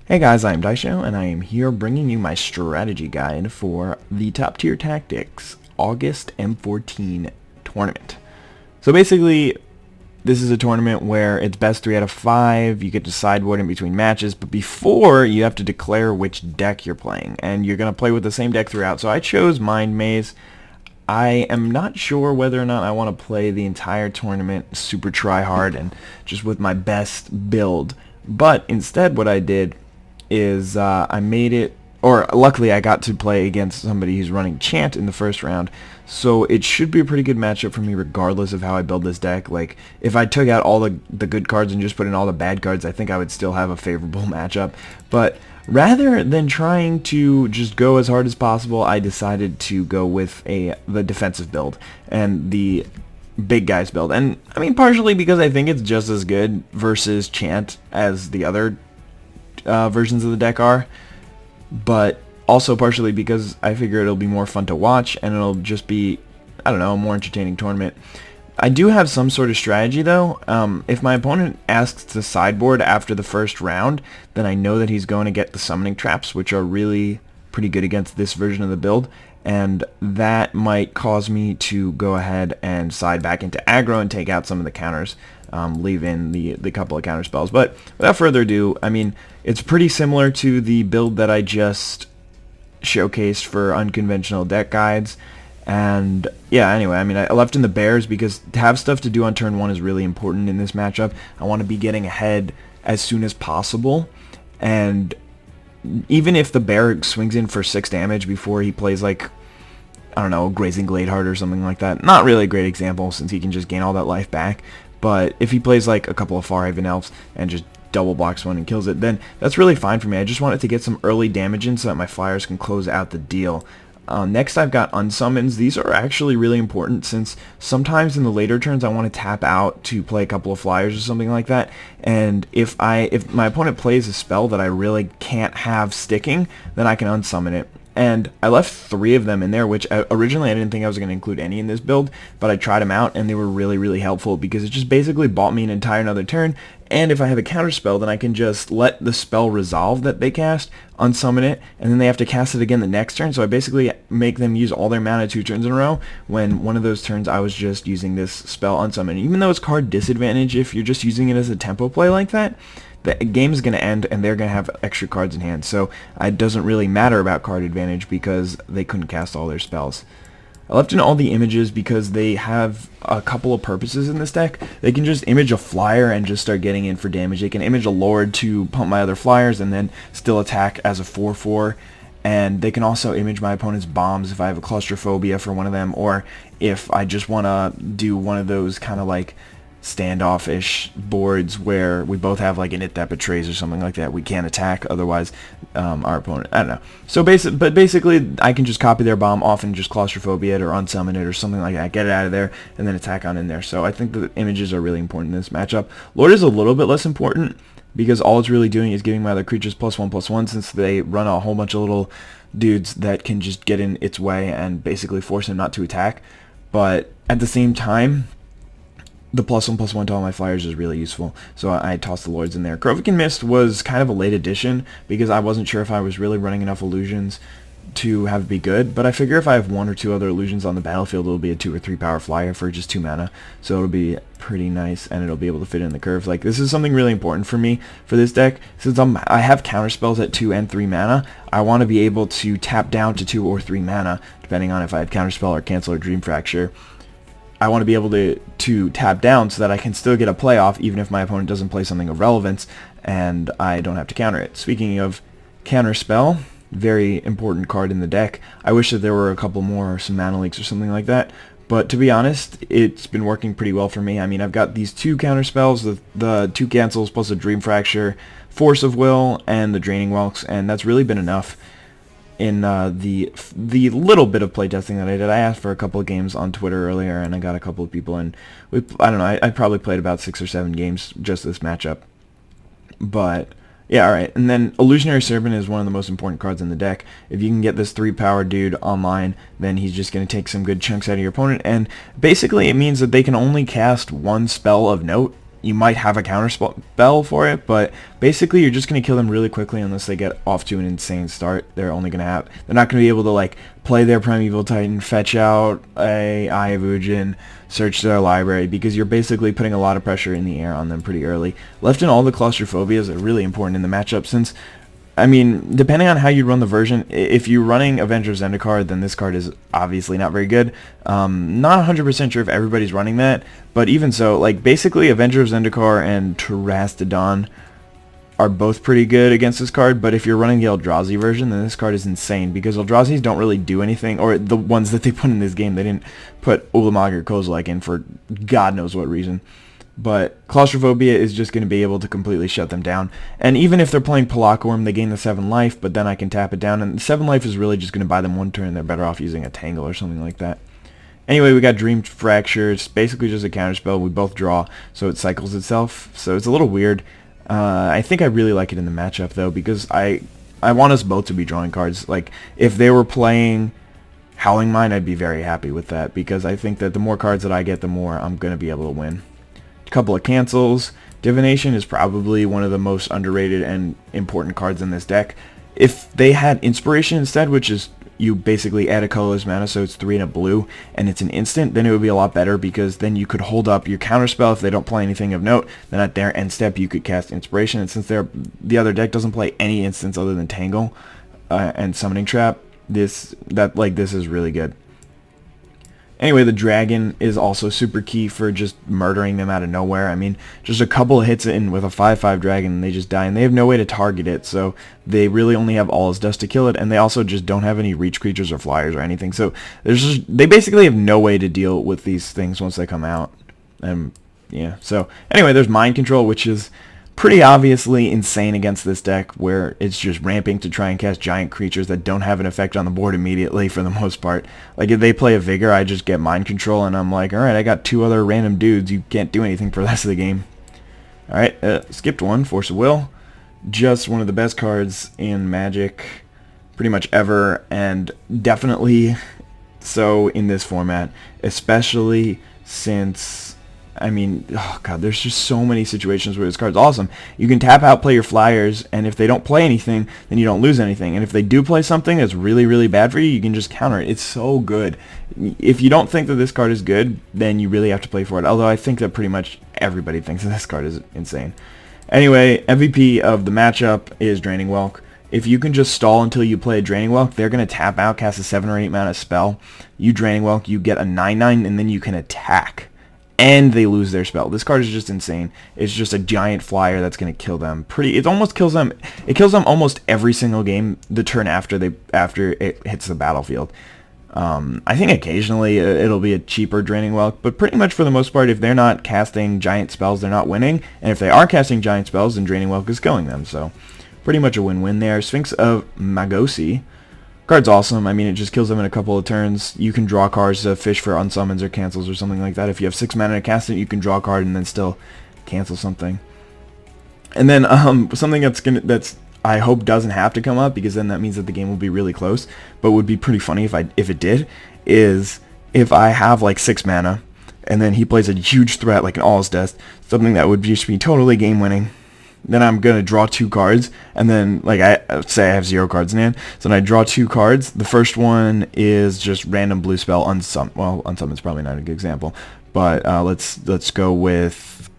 Hey guys, I'm Izdaisho, and I am here bringing you my strategy guide for the Top Tier Tactics August M14 tournament. So basically, this is a tournament where it's best 3 out of 5, you get to sideboard in between matches, but before, you have to declare which deck you're playing, and you're going to play with the same deck throughout. So I chose Mind Maze. I am not sure whether or not I want to play the entire tournament super try hard and just with my best build, but instead what I did is I made it, or luckily I got to play against somebody who's running Chant in the first round, so it should be a pretty good matchup for me regardless of how I build this deck. Like, if I took out all the good cards and just put in all the bad cards, I think I would still have a favorable matchup. But rather than trying to just go as hard as possible, I decided to go with the defensive build and the big guys build. And I mean, partially because I think it's just as good versus Chant as the other versions of the deck are, but also partially because I figure it'll be more fun to watch and it'll just be, I don't know, a more entertaining tournament. I do have some sort of strategy though. If my opponent asks to sideboard after the first round, then I know that he's going to get the summoning traps, which are really pretty good against this version of the build, and that might cause me to go ahead and side back into aggro and take out some of the counters, leave in the couple of counter spells. But without further ado, I mean, it's pretty similar to the build that I just showcased for unconventional deck guides. And yeah, anyway, I mean, I left in the bears because to have stuff to do on turn 1 is really important in this matchup. I want to be getting ahead as soon as possible, and even if the bear swings in for 6 damage before he plays, like, I don't know, Grazing Gladeheart or something like that. Not really a great example since he can just gain all that life back. But if he plays like a couple of Farhaven Elves and just double blocks one and kills it, then that's really fine for me. I just wanted to get some early damage in so that my flyers can close out the deal. Next I've got unsummons. These are actually really important since sometimes in the later turns I want to tap out to play a couple of flyers or something like that, and if my opponent plays a spell that I really can't have sticking, then I can unsummon it. And I left 3 of them in there, which originally I didn't think I was going to include any in this build, but I tried them out and they were really helpful because it just basically bought me an entire another turn, and if I have a counter spell, then I can just let the spell resolve that they cast, unsummon it, and then they have to cast it again the next turn, so I basically make them use all their mana 2 turns in a row, when one of those turns I was just using this spell unsummon. Even though it's card disadvantage if you're just using it as a tempo play like that, the game is going to end and they're going to have extra cards in hand, so it doesn't really matter about card advantage because they couldn't cast all their spells. I left in all the images because they have a couple of purposes in this deck. They can just image a flyer and just start getting in for damage. They can image a lord to pump my other flyers and then still attack as a 4/4. And they can also image my opponent's bombs if I have a claustrophobia for one of them, or if I just want to do one of those kind of like standoffish boards where we both have like an it that betrays or something like that. We can't attack, otherwise our opponent, I don't know. So basically I can just copy their bomb off and just claustrophobia it or unsummon it or something like that, get it out of there, and then attack on in there. So I think the images are really important in this matchup. Lord is a little bit less important because all it's really doing is giving my other creatures +1/+1 since they run a whole bunch of little dudes that can just get in its way and basically force him not to attack. But at the same time, the +1/+1 to all my flyers is really useful, so I tossed the lords in there. Krovikan Mist was kind of a late addition because I wasn't sure if I was really running enough illusions to have it be good, but I figure if I have 1 or 2 other illusions on the battlefield, it'll be a 2 or 3 power flyer for just 2 mana, so it'll be pretty nice and it'll be able to fit in the curve. Like, this is something really important for me for this deck. Since I have counter spells at 2 and 3 mana, I want to be able to tap down to 2 or 3 mana depending on if I had counter spell or cancel or dream fracture. I want to be able to tap down so that I can still get a playoff even if my opponent doesn't play something of relevance and I don't have to counter it. Speaking of counter spell, very important card in the deck. I wish that there were a couple more, or some mana leaks or something like that, but to be honest, it's been working pretty well for me. I mean, I've got these 2 counter spells, the 2 cancels plus a dream fracture, force of will, and the draining whelks, and that's really been enough. In the little bit of playtesting that I did, I asked for a couple of games on Twitter earlier, and I got a couple of people, and I don't know, I probably played about 6 or 7 games just this matchup. But yeah, alright, and then Illusionary Servant is one of the most important cards in the deck. If you can get this 3-power dude online, then he's just going to take some good chunks out of your opponent, and basically it means that they can only cast 1 spell of note you might have a counter spell for it, but basically you're just going to kill them really quickly unless they get off to an insane start. They're not going to be able to like play their Primeval Titan, fetch out a Eye of Ujin, search their library, because you're basically putting a lot of pressure in the air on them pretty early. Left in all the claustrophobias are really important in the matchup, since I mean, depending on how you run the version, if you're running Avenger of Zendikar, then this card is obviously not very good. Not 100% sure if everybody's running that, but even so, like, basically Avenger of Zendikar and Terastodon are both pretty good against this card, but if you're running the Eldrazi version, then this card is insane, because Eldrazi's don't really do anything, or the ones that they put in this game, they didn't put Ulamog or Kozilek in for God knows what reason. But Claustrophobia is just going to be able to completely shut them down. And even if they're playing Palacorm, they gain the 7 life, but then I can tap it down. And 7 life is really just going to buy them 1 turn. They're better off using a Tangle or something like that. Anyway, we got Dream Fracture. It's basically just a counterspell. We both draw, so it cycles itself. So it's a little weird. I think I really like it in the matchup, though, because I want us both to be drawing cards. Like, if they were playing Howling Mine, I'd be very happy with that, because I think that the more cards that I get, the more I'm going to be able to win. Couple of cancels. Divination is probably one of the most underrated and important cards in this deck. If they had Inspiration instead, which is you basically add a colorless mana, so it's 3 and a blue, and it's an instant, then it would be a lot better, because then you could hold up your counterspell if they don't play anything of note. Then at their end step you could cast Inspiration, and since the other deck doesn't play any instants other than Tangle and Summoning Trap, this is really good. Anyway, the dragon is also super key for just murdering them out of nowhere. I mean, just a couple of hits in with a 5/5 dragon and they just die, and they have no way to target it, so they really only have All Is Dust to kill it, and they also just don't have any reach creatures or flyers or anything. So they basically have no way to deal with these things once they come out. Yeah. So anyway, there's Mind Control, which is pretty obviously insane against this deck, where it's just ramping to try and cast giant creatures that don't have an effect on the board immediately for the most part. Like, if they play a Vigor, I just get Mind Control, and I'm like, alright, I got 2 other random dudes, you can't do anything for the rest of the game. Alright, skipped one, Force of Will. Just one of the best cards in Magic pretty much ever, and definitely so in this format, especially since, I mean, oh god, there's just so many situations where this card's awesome. You can tap out, play your flyers, and if they don't play anything, then you don't lose anything. And if they do play something that's really, really bad for you, you can just counter it. It's so good. If you don't think that this card is good, then you really have to play for it. Although I think that pretty much everybody thinks that this card is insane. Anyway, MVP of the matchup is Draining Welk. If you can just stall until you play a Draining Welk, they're going to tap out, cast a 7 or 8 mana spell. You Draining Welk, you get a 9/9, and then you can attack. And they lose their spell. This card is just insane. It's just a giant flyer that's going to kill them. It almost kills them. It kills them almost every single game the turn after it hits the battlefield. I think occasionally it'll be a cheaper Draining Welk, but pretty much for the most part, if they're not casting giant spells, they're not winning. And if they are casting giant spells, then Draining Welk is killing them. So pretty much a win-win there. Sphinx of Magosi. Card's awesome. I mean, it just kills them in a couple of turns. You can draw cards to fish for unsummons or cancels or something like that. If you have 6 mana to cast it, you can draw a card and then still cancel something. And then something that's I hope doesn't have to come up, because then that means that the game will be really close, but would be pretty funny if it did, is if I have like 6 mana and then he plays a huge threat like an All Is Dust, something that would just be totally game winning. Then I'm going to draw 2 cards, and then, like, I say I have 0 cards in hand, so then I draw 2 cards. The first one is just random blue spell, Unsummon's probably not a good example, but let's go with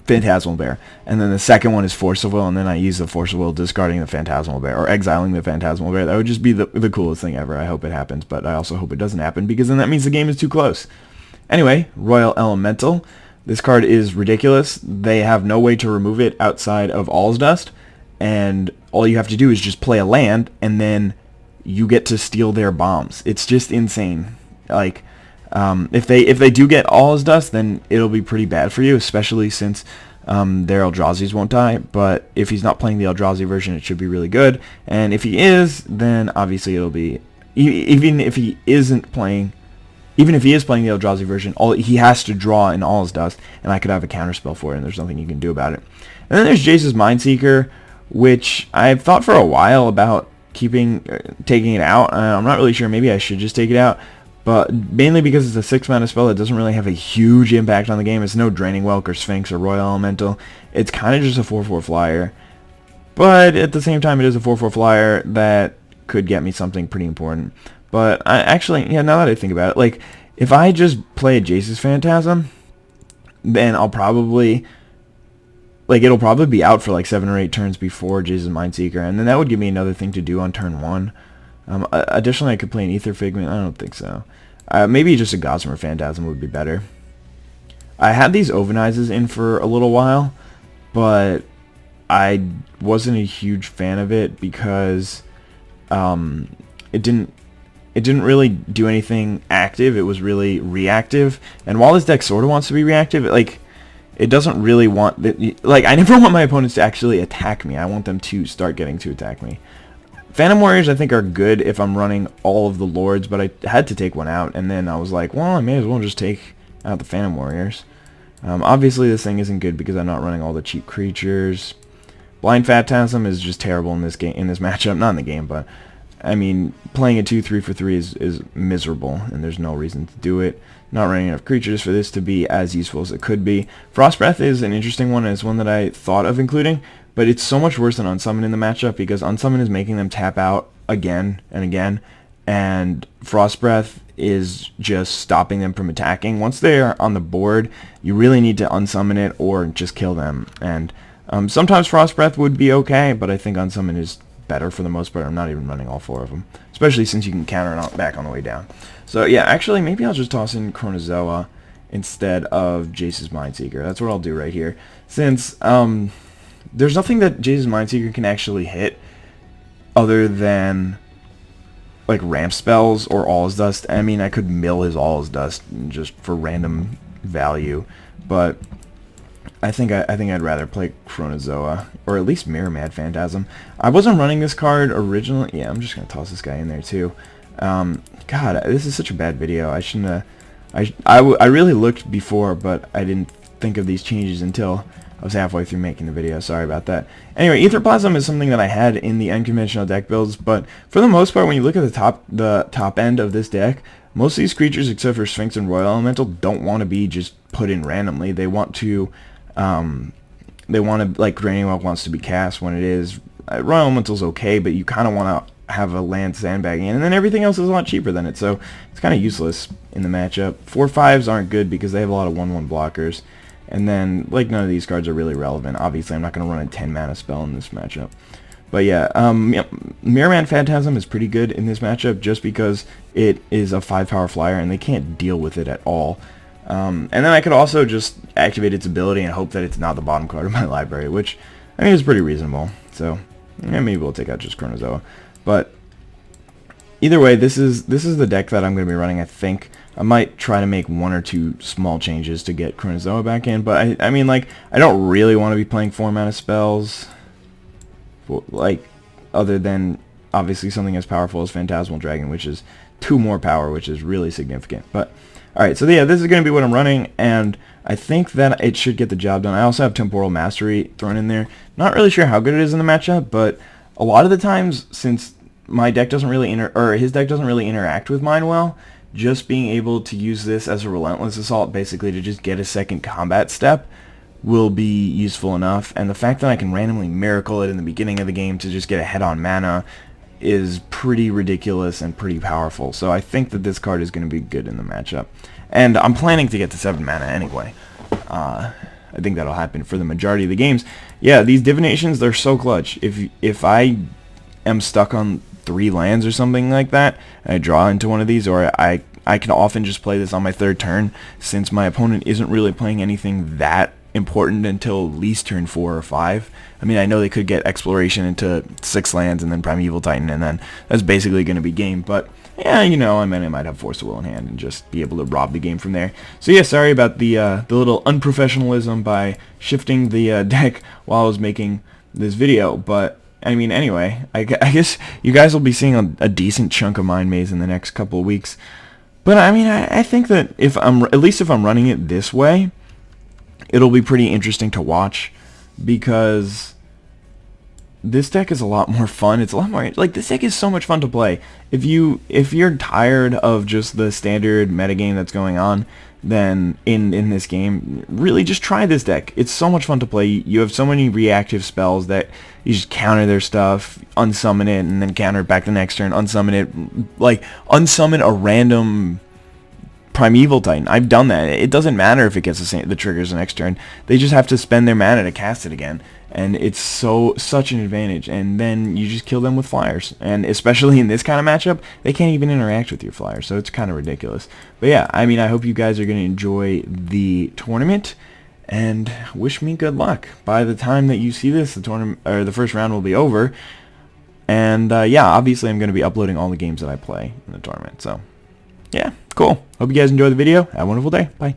Phantasmal Bear. And then the second one is Force of Will, and then I use the Force of Will discarding the Phantasmal Bear, or exiling the Phantasmal Bear. That would just be the coolest thing ever. I hope it happens, but I also hope it doesn't happen, because then that means the game is too close. Anyway, Royal Elemental. This card is ridiculous. They have no way to remove it outside of All's Dust, and all you have to do is just play a land, and then you get to steal their bombs. It's just insane. Like, if they do get All's Dust, then it'll be pretty bad for you, especially since their Eldrazi's won't die. But if he's not playing the Eldrazi version, it should be really good. And if he is, then obviously it'll be, even if he is playing the Eldrazi version, he has to draw in All's Dust, and I could have a counterspell for it, and there's nothing you can do about it. And then there's Jace's Mindseeker, which I've thought for a while about taking it out. I'm not really sure. Maybe I should just take it out. but mainly because it's a 6 mana spell that doesn't really have a huge impact on the game. It's no Draining Welk or Sphinx or Royal Elemental. It's kind of just a 4/4 flyer, but at the same time it is a 4/4 flyer that could get me something pretty important. But I actually, yeah, now that I think about it, like, if I just play a Jace's Phantasm, then I'll probably, like, it'll probably be out for like 7 or 8 turns before Jace's Mindseeker, and then that would give me another thing to do on turn 1. Additionally, I could play an Ether Figment. I don't think so. Maybe just a Gossamer Phantasm would be better. I had these Ovenizes in for a little while, but I wasn't a huge fan of it because it didn't really do anything active. It was really reactive. And while this deck sort of wants to be reactive, it doesn't really want like, I never want my opponents to actually attack me. I want them to start getting to attack me. Phantom Warriors I think are good if I'm running all of the Lords, but I had to take one out, and then I was like, well, I may as well just take out the Phantom Warriors. Obviously this thing isn't good because I'm not running all the cheap creatures. Blind Phantasm is just terrible in this game, in this matchup. Not in the game, but I mean, playing a 2/3 for 3 is miserable, and there's no reason to do it. Not running enough creatures for this to be as useful as it could be. Frost Breath is an interesting one, and it's one that I thought of including, but it's so much worse than Unsummon in the matchup because Unsummon is making them tap out again and again, and Frost Breath is just stopping them from attacking. Once they're on the board, you really need to unsummon it or just kill them. And sometimes Frost Breath would be okay, but I think Unsummon is better for the most part. I'm not even running all 4 of them, especially since you can counter it back on the way down. So yeah, actually maybe I'll just toss in Chronozoa instead of Jace's Mindseeker. That's what I'll do right here, since there's nothing that Jace's Mindseeker can actually hit other than like ramp spells or All's Dust. I mean, I could mill his All's Dust just for random value, but I think I'd rather play Chronozoa, or at least Mirror Mad Phantasm. I wasn't running this card originally. Yeah, I'm just gonna toss this guy in there too. God, this is such a bad video. I shouldn't have. I really looked before, but I didn't think of these changes until I was halfway through making the video. Sorry about that. Anyway, Ether Plasm is something that I had in the unconventional deck builds, but for the most part, when you look at the top end of this deck, most of these creatures, except for Sphinx and Royal Elemental, don't want to be just put in randomly. They want to, like, Draining Welk wants to be cast when it is. Royal Elemental's okay, but you kind of want to have a land sandbagging, and then everything else is a lot cheaper than it, so it's kind of useless in the matchup. 4/5s aren't good because they have a lot of 1/1 blockers, and then, like, none of these cards are really relevant. Obviously, I'm not going to run a 10 mana spell in this matchup. But yeah, Mirror Man Phantasm is pretty good in this matchup just because it is a 5-power flyer and they can't deal with it at all. And then I could also just activate its ability and hope that it's not the bottom card of my library, which I think is pretty reasonable. So yeah, maybe we'll take out just Chronozoa. But either way, this is the deck that I'm going to be running. I think I might try to make 1 or 2 small changes to get Chronozoa back in. But I mean, like, I don't really want to be playing 4 mana spells, like, other than obviously something as powerful as Phantasmal Dragon, which is 2 more power, which is really significant. But alright, so yeah, this is going to be what I'm running, and I think that it should get the job done. I also have Temporal Mastery thrown in there. Not really sure how good it is in the matchup, but a lot of the times, since my deck doesn't really his deck doesn't really interact with mine well, just being able to use this as a Relentless Assault, basically to just get a second combat step, will be useful enough. And the fact that I can randomly miracle it in the beginning of the game to just get a head-on mana is pretty ridiculous and pretty powerful. So I think that this card is going to be good in the matchup. And I'm planning to get to 7 mana anyway. I think that'll happen for the majority of the games. Yeah, these divinations, they're so clutch. If I am stuck on 3 lands or something like that, and I draw into one of these, or I can often just play this on my 3rd turn, since my opponent isn't really playing anything that important until at least turn 4 or 5. I mean, I know they could get Exploration into 6 lands and then Primeval Titan, and then that's basically going to be game, but yeah, you know, I mean, I might have Force of Will in hand and just be able to rob the game from there. So yeah, sorry about the little unprofessionalism by shifting the deck while I was making this video, but I mean, anyway, I guess you guys will be seeing a decent chunk of Mind Maze in the next couple of weeks. But I mean, I think that at least if I'm running it this way, it'll be pretty interesting to watch, because this deck is a lot more fun. It's a lot more, like, this deck is so much fun to play. If you're tired of just the standard metagame that's going on, then in this game, really just try this deck. It's so much fun to play. You have so many reactive spells that you just counter their stuff, unsummon it, and then counter it back the next turn, unsummon it, like, unsummon a random Primeval Titan. I've done that. It doesn't matter if it gets the triggers the next turn. They just have to spend their mana to cast it again, and it's such an advantage. And then you just kill them with flyers, and especially in this kind of matchup, they can't even interact with your flyers, so it's kind of ridiculous. But yeah, I mean, I hope you guys are going to enjoy the tournament, and wish me good luck. By the time that you see this, the tournament, or the first round, will be over. And yeah, obviously I'm going to be uploading all the games that I play in the tournament. So yeah, cool. Hope you guys enjoy the video. Have a wonderful day. Bye.